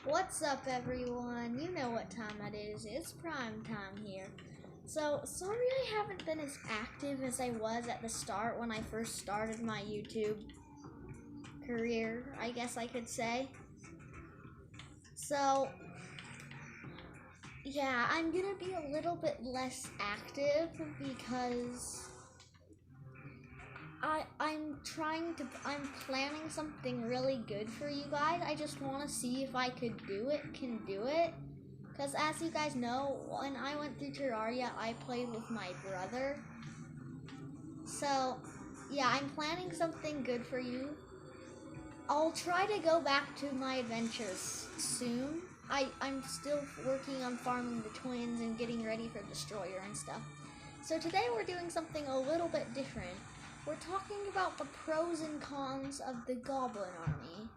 What's up, everyone? You know what time it is. It's prime time here. So, sorry I haven't been as active as I was at the start when I first started my YouTube career, I guess I could say. So, yeah, I'm gonna be a little bit less active because I'm planning something really good for you guys. I just want to see if I can do it. Because as you guys know, when I went through Terraria, I played with my brother. So, yeah, I'm planning something good for you. I'll try to go back to my adventures soon. I'm still working on farming the twins and getting ready for Destroyer and stuff. So today we're doing something a little bit different. We're talking about the pros and cons of the Goblin Army.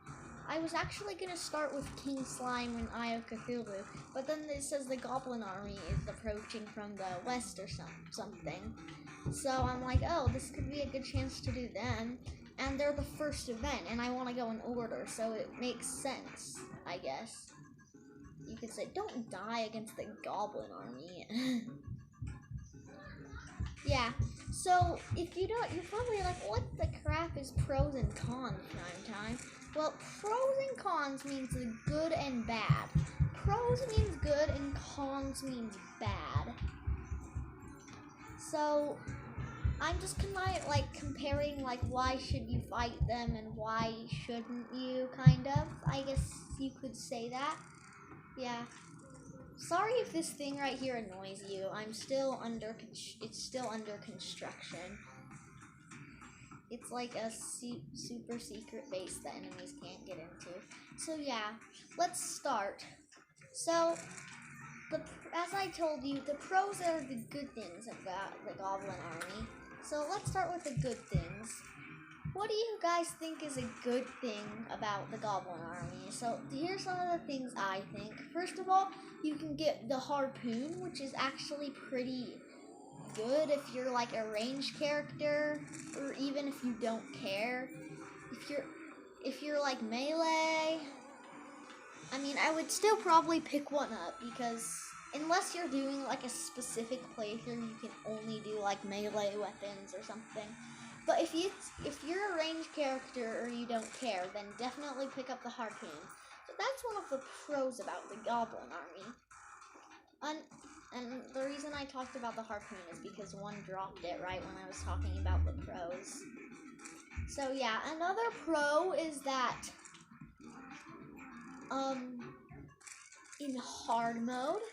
I was actually going to start with King Slime and Eye of Cthulhu, but then it says the Goblin Army is approaching from the west or something. So I'm like, oh, this could be a good chance to do them. And they're the first event, and I want to go in order, so it makes sense, I guess. You could say, don't die against the Goblin Army. Yeah, so if you don't, you're probably like, what the crap is pros and cons, Prime Time? Well, pros and cons means good and bad. Pros means good and cons means bad. So I'm just like comparing like why should you fight them and why shouldn't you, kind of. I guess you could say that. Yeah. Sorry if this thing right here annoys you. It's still under construction. It's like a super secret base that enemies can't get into. So yeah, let's start. So, as I told you, the pros are the good things about the Goblin Army. So let's start with the good things. What do you guys think is a good thing about the Goblin Army? So here's some of the things I think. First of all, you can get the harpoon, which is actually pretty good if you're like a ranged character, or even if you don't care. If you're like melee, I mean, I would still probably pick one up because unless you're doing like a specific playthrough, you can only do like melee weapons or something. But if you're a ranged character or you don't care, then definitely pick up the harpoon. So that's one of the pros about the Goblin Army. And the reason I talked about the harpoon is because one dropped it right when I was talking about the pros. So yeah, another pro is that in hard mode,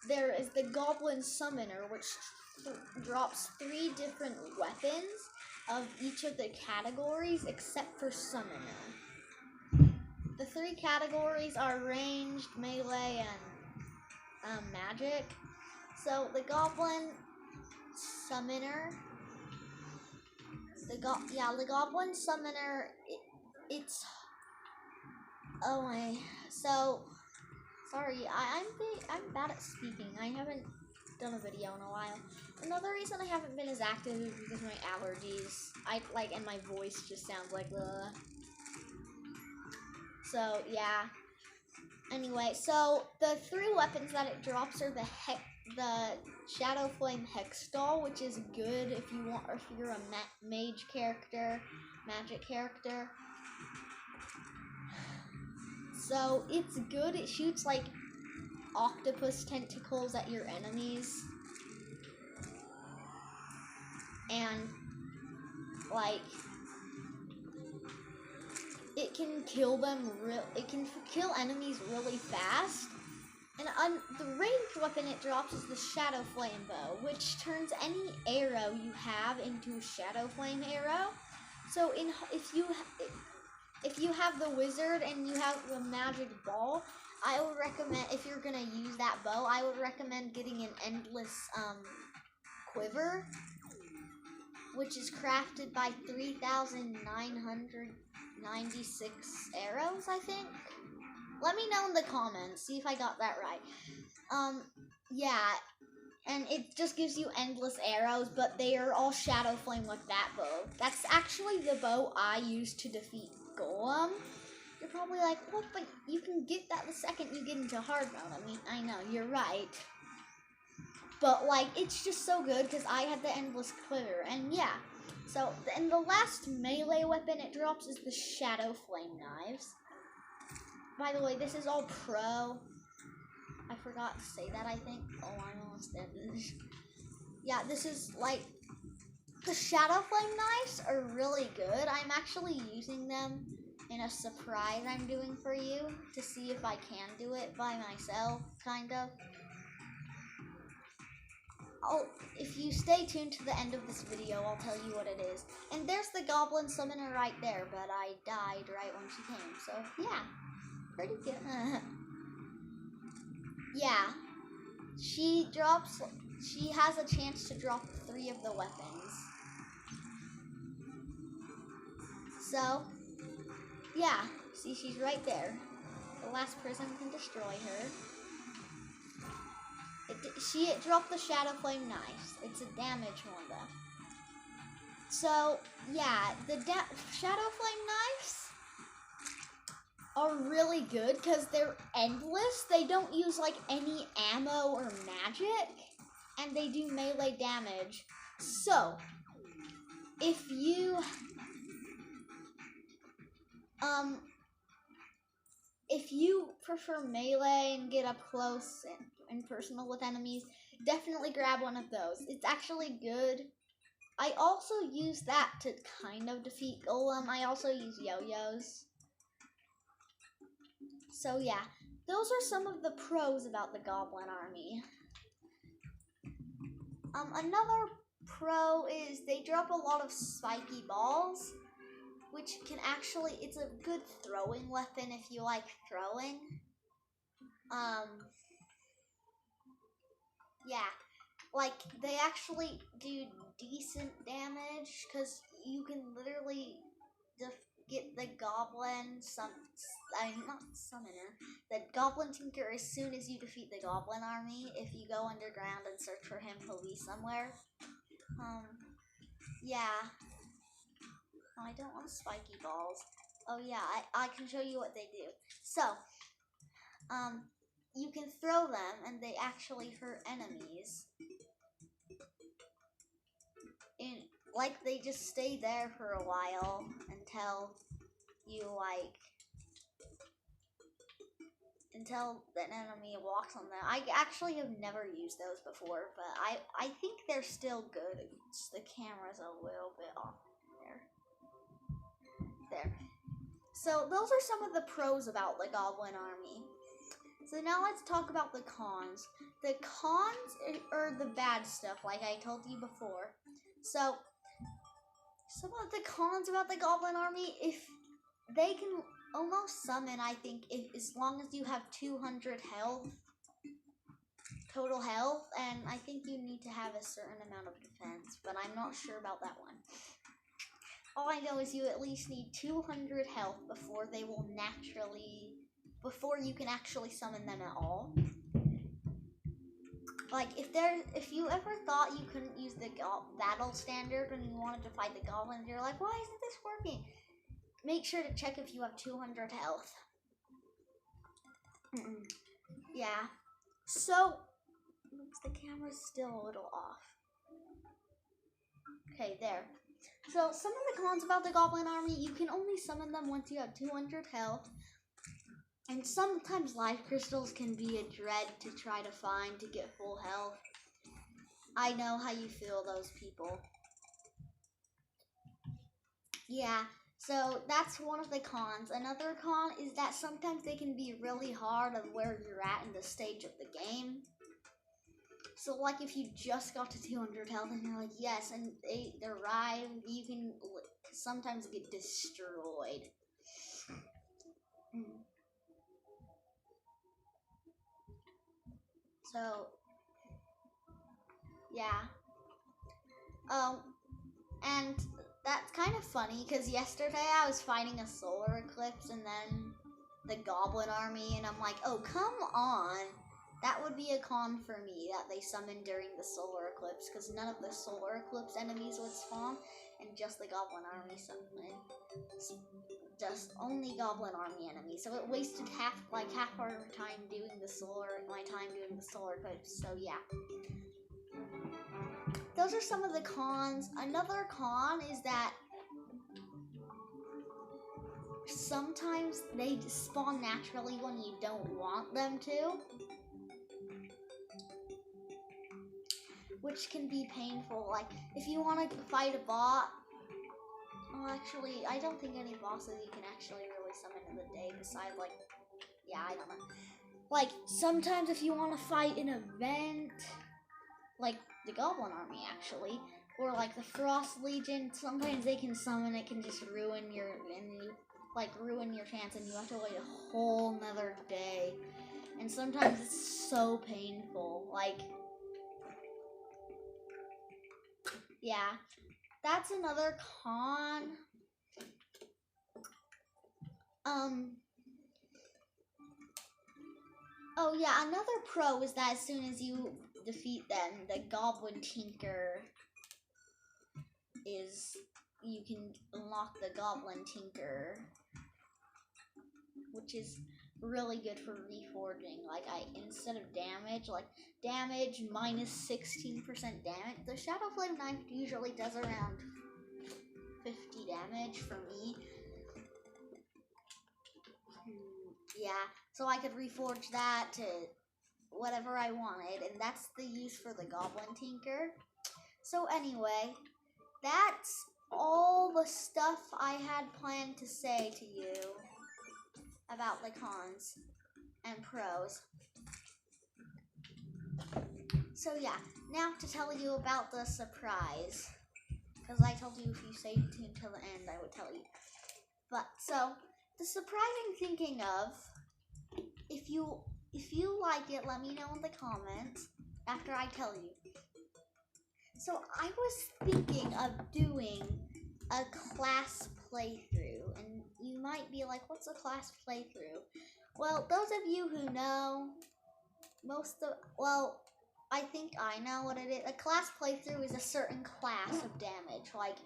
there is the Goblin Summoner, which drops 3 different weapons of each of the categories except for Summoner. The 3 categories are ranged, melee, and magic. So the Goblin Summoner, the Goblin Summoner, it's oh my, so sorry, I'm bad at speaking. I haven't done a video in a while. Another reason I haven't been as active is because of my allergies. And my voice just sounds like ugh. So yeah. Anyway, so the 3 weapons that it drops are the Shadow Flame Hexstall, which is good if you're a mage character, magic character. So it's good. It shoots like octopus tentacles at your enemies, and like it can kill enemies really fast. And the ranged weapon it drops is the Shadow Flame Bow, which turns any arrow you have into a Shadow Flame arrow. So if you have the wizard and you have the magic ball, I would recommend, if you're gonna use that bow, I would recommend getting an endless quiver, which is crafted by 3,996 arrows, I think. Let me know in the comments, see if I got that right. Yeah, and it just gives you endless arrows, but they are all Shadow Flame with that bow. That's actually the bow I used to defeat Golem. You're probably like, what, but you can get that the second you get into hard mode. I mean, I know, you're right. But, like, it's just so good because I had the endless quiver. And, yeah. So, and the last melee weapon it drops is the Shadow Flame Knives. By the way, this is all pro. I forgot to say that, I think. Oh, I'm almost dead. Yeah, this is, like, the Shadow Flame Knives are really good. I'm actually using them in a surprise I'm doing for you to see if I can do it by myself, kind of. If you stay tuned to the end of this video, I'll tell you what it is. And there's the goblin summoner right there, but I died right when she came. So, yeah. Pretty good. Yeah. She has a chance to drop 3 of the weapons. So, yeah. See, she's right there. The last person can destroy her. It dropped the Shadow Flame Knives. It's a damage one, though. So, yeah, the Shadow Flame Knives are really good because they're endless. They don't use, like, any ammo or magic, and they do melee damage. So, if you, prefer melee and get up close and personal with enemies, definitely grab one of those. It's actually good. I also use that to kind of defeat Golem. I also use yo-yos. So yeah, those are some of the pros about the Goblin Army. Another pro is they drop a lot of spiky balls, which can actually, it's a good throwing weapon if you like throwing. Yeah, like, they actually do decent damage, because you can literally get the goblin, not summoner, the goblin tinker as soon as you defeat the goblin army. If you go underground and search for him, he'll be somewhere. Yeah. Oh, I don't want spiky balls. Oh yeah, I can show you what they do. So, you can throw them and they actually hurt enemies. Like, they just stay there for a while until you, like, until an enemy walks on them. I actually have never used those before, but I think they're still good. It's, the camera's a little bit off there. So those are some of the pros about the Goblin Army. So now let's talk about the cons. The cons are the bad stuff, like I told you before. So, some of the cons about the Goblin Army, if they can almost summon, I think, as long as you have 200 health, total health, and I think you need to have a certain amount of defense, but I'm not sure about that one. All I know is you at least need 200 health before they will before you can actually summon them at all. Like, if you ever thought you couldn't use the battle standard when you wanted to fight the goblins, you're like, why isn't this working? Make sure to check if you have 200 health. Yeah. So, oops, the camera's still a little off. Okay, there. So, some of the cons about the Goblin Army, you can only summon them once you have 200 health. And sometimes life crystals can be a dread to try to find to get full health. I know how you feel, those people. Yeah, so that's one of the cons. Another con is that sometimes they can be really hard of where you're at in the stage of the game. So, like, if you just got to 200 health and you're like, yes, and they arrive, you can sometimes get destroyed. So, yeah. And that's kind of funny, because yesterday I was fighting a solar eclipse and then the Goblin Army, and I'm like, oh, come on. That would be a con for me, that they summoned during the solar eclipse, because none of the solar eclipse enemies would spawn, and just the Goblin Army summoned. just only Goblin Army enemies. So it wasted half our time doing the my time doing the solar eclipse. So yeah. Those are some of the cons. Another con is that sometimes they spawn naturally when you don't want them to, which can be painful. Like, if you want to fight a bot, well, actually, I don't think any bosses you can actually really summon in the day besides, like, yeah, I don't know. Like, sometimes if you want to fight an event, like the Goblin Army, actually, or like the Frost Legion, sometimes they can summon, it can just ruin your chance, and you have to wait a whole nother day. And sometimes it's so painful. Like, yeah, that's another con. Oh yeah, another pro is that as soon as you defeat them, the Goblin Tinker you can unlock the Goblin Tinker, which is really good for reforging. Like, instead of damage minus 16% damage, the Shadow Flame Knife usually does around 50 damage for me. Yeah, so I could reforge that to whatever I wanted, and that's the use for the Goblin Tinker. So anyway, that's all the stuff I had planned to say to you about the cons and pros. So yeah, now to tell you about the surprise, because I told you if you stayed tuned till the end, I would tell you. But so the surprise I'm thinking of, if you like it, let me know in the comments after I tell you. So I was thinking of doing a class playthrough, and you might be like, what's a class playthrough? Well, those of you who know, I think I know what it is. A class playthrough is a certain class of damage. Like,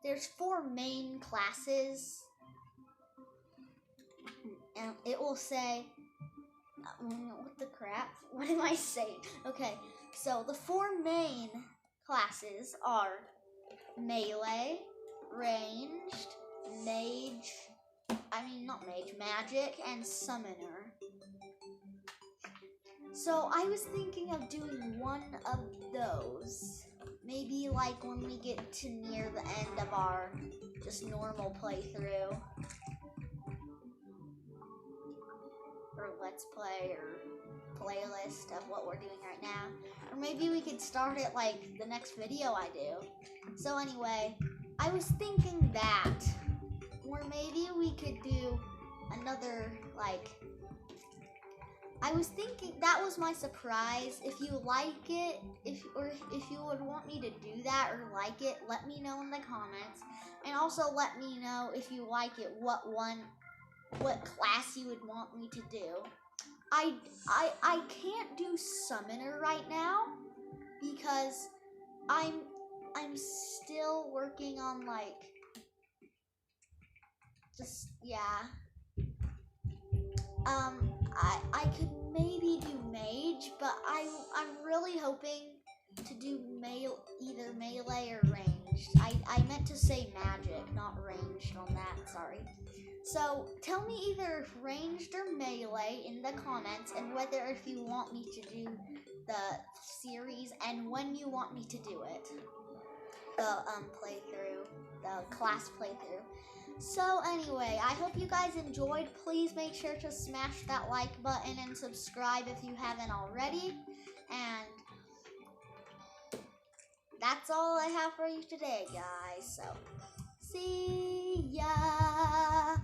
there's 4 main classes, and it will say, what the crap? What am I saying? Okay, so the 4 main classes are melee, ranged, magic, and summoner. So I was thinking of doing one of those. Maybe like when we get to near the end of our just normal playthrough. Or let's play or playlist of what we're doing right now. Or maybe we could start it like the next video I do. So anyway, I was thinking that. Or maybe we could do another, like, I was thinking that was my surprise. If you like it, if you would want me to do that or like it, let me know in the comments. And also let me know if you like it, what class you would want me to do. I can't do summoner right now because I'm still working on, like, just, yeah. I could maybe do mage, but I'm really hoping to do either melee or ranged. I meant to say magic, not ranged on that, sorry. So tell me either ranged or melee in the comments, and whether if you want me to do the series and when you want me to do it. The playthrough, the class playthrough. So anyway, I hope you guys enjoyed. Please make sure to smash that like button and subscribe if you haven't already. And that's all I have for you today, guys. So, see ya!